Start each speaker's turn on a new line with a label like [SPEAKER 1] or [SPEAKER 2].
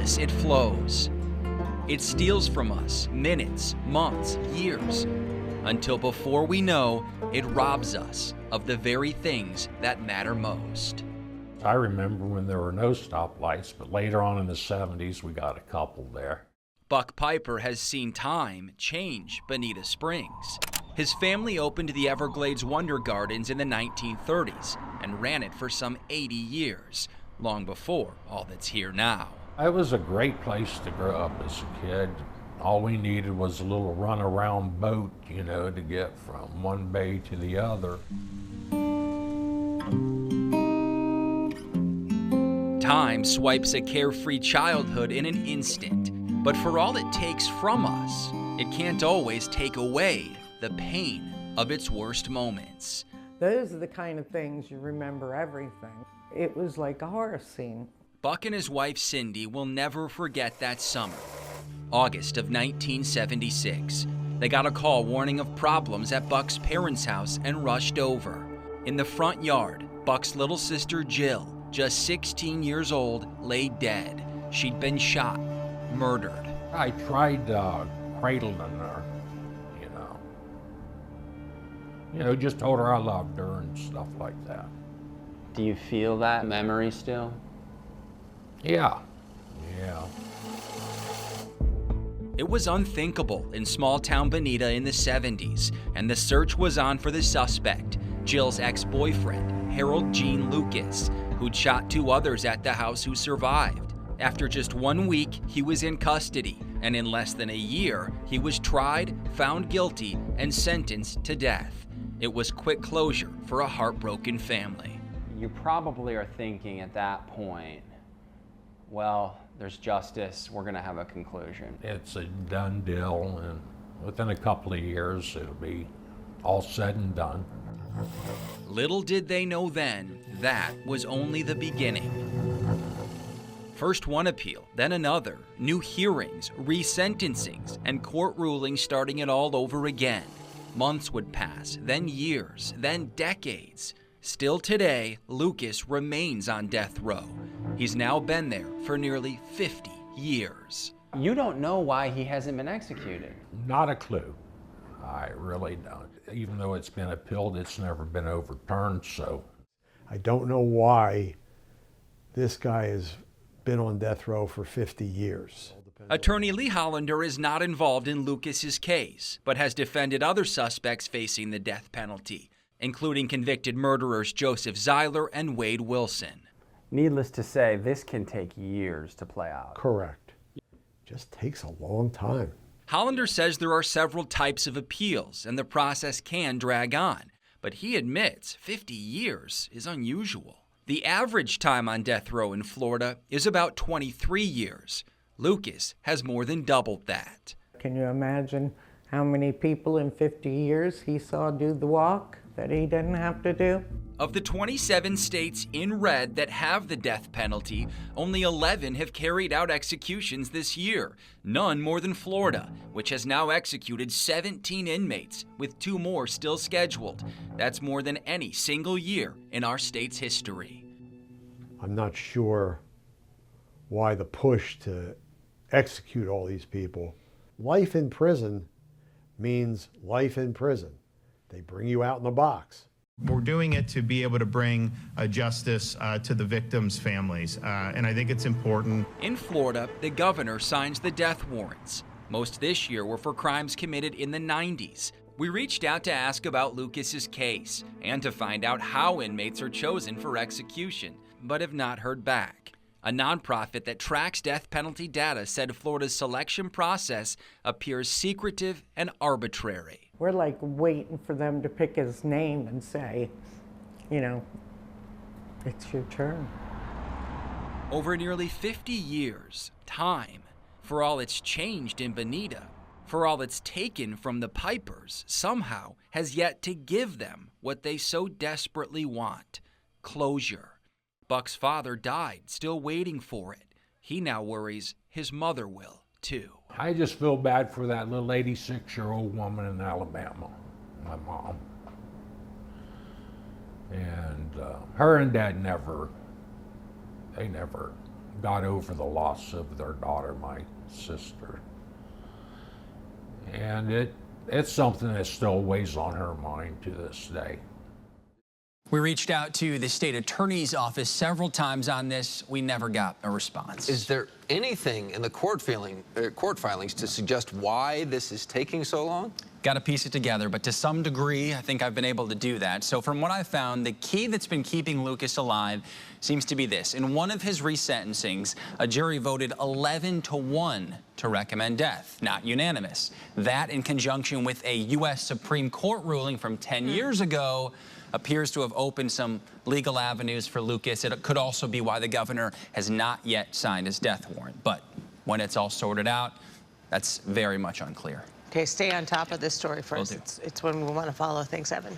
[SPEAKER 1] us, it flows. It steals from us minutes, months, years, until before we know, it robs us of the very things that matter most.
[SPEAKER 2] I remember when there were no stoplights, but later on in the 70s, we got a couple there.
[SPEAKER 1] Buck Piper has seen time change Bonita Springs. His family opened the Everglades Wonder Gardens in the 1930s and ran it for some 80 years, long before all that's here now.
[SPEAKER 2] It was a great place to grow up as a kid. All we needed was a little run-around boat, to get from one bay to the other.
[SPEAKER 1] Time swipes a carefree childhood in an instant, but for all it takes from us, it can't always take away the pain of its worst moments.
[SPEAKER 3] Those are the kind of things you remember everything. It was like a horror scene.
[SPEAKER 1] Buck and his wife Cindy will never forget that summer, August of 1976. They got a call warning of problems at Buck's parents' house and rushed over. In the front yard, Buck's little sister Jill, just 16 years old, lay dead. She'd been shot, murdered.
[SPEAKER 2] I tried cradling her, just told her I loved her and stuff like that.
[SPEAKER 4] Do you feel that memory still?
[SPEAKER 2] Yeah.
[SPEAKER 1] It was unthinkable in small-town Bonita in the 70s, and the search was on for the suspect, Jill's ex-boyfriend, Harold Gene Lucas, who'd shot 2 others at the house who survived. After just 1 week, he was in custody, and in less than a year, he was tried, found guilty, and sentenced to death. It was quick closure for a heartbroken family.
[SPEAKER 4] You probably are thinking at that point, well, there's justice, we're gonna have a conclusion.
[SPEAKER 2] It's a done deal, and within a couple of years, it'll be all said and done.
[SPEAKER 1] Little did they know then, that was only the beginning. First one appeal, then another, new hearings, resentencings, and court rulings starting it all over again. Months would pass, then years, then decades. Still today, Lucas remains on death row. He's now been there for nearly 50 years.
[SPEAKER 4] You don't know why he hasn't been executed?
[SPEAKER 2] Not a clue. I really don't. Even though it's been appealed, it's never been overturned, so.
[SPEAKER 5] I don't know why this guy has been on death row for 50 years.
[SPEAKER 1] Attorney Lee Hollander is not involved in Lucas's case, but has defended other suspects facing the death penalty, including convicted murderers Joseph Zeiler and Wade Wilson.
[SPEAKER 4] Needless to say, this can take years to play out.
[SPEAKER 5] Correct. Just takes a long time.
[SPEAKER 1] Hollander says there are several types of appeals, and the process can drag on, but he admits 50 years is unusual. The average time on death row in Florida is about 23 years. Lucas has more than doubled that.
[SPEAKER 3] Can you imagine how many people in 50 years he saw do the walk that he didn't have to do?
[SPEAKER 1] Of the 27 states in red that have the death penalty, only 11 have carried out executions this year, none more than Florida, which has now executed 17 inmates, with 2 more still scheduled. That's more than any single year in our state's history.
[SPEAKER 5] I'm not sure why the push to execute all these people. Life in prison means life in prison. They bring you out in a box.
[SPEAKER 6] We're doing it to be able to bring justice to the victims' families, and I think it's important.
[SPEAKER 1] In Florida, the governor signs the death warrants. Most this year were for crimes committed in the 90s. We reached out to ask about Lucas's case and to find out how inmates are chosen for execution, but have not heard back. A nonprofit that tracks death penalty data said Florida's selection process appears secretive and arbitrary.
[SPEAKER 3] We're like waiting for them to pick his name and say, it's your turn.
[SPEAKER 1] Over nearly 50 years, time, for all it's changed in Bonita, for all it's taken from the Pipers, somehow has yet to give them what they so desperately want: closure. Buck's father died, still waiting for it. He now worries his mother will, too.
[SPEAKER 2] I just feel bad for that little 86-year-old woman in Alabama, my mom. And her and Dad never got over the loss of their daughter, my sister. And it's something that still weighs on her mind to this day.
[SPEAKER 1] We reached out to the state attorney's office several times on this. We never got a response.
[SPEAKER 7] Is there anything in the court filings to suggest why this is taking so long?
[SPEAKER 1] Got to piece it together, but to some degree, I think I've been able to do that. So from what I found, the key that's been keeping Lucas alive seems to be this. In one of his resentencings, a jury voted 11-1 to recommend death, not unanimous. That, in conjunction with a U.S. Supreme Court ruling from 10 years ago, appears to have opened some legal avenues for Lucas. It could also be why the governor has not yet signed his death warrant. But when it's all sorted out, that's very much unclear.
[SPEAKER 8] Okay, stay on top of this story for us.
[SPEAKER 1] Will do.
[SPEAKER 8] It's when we want to follow things, Evan.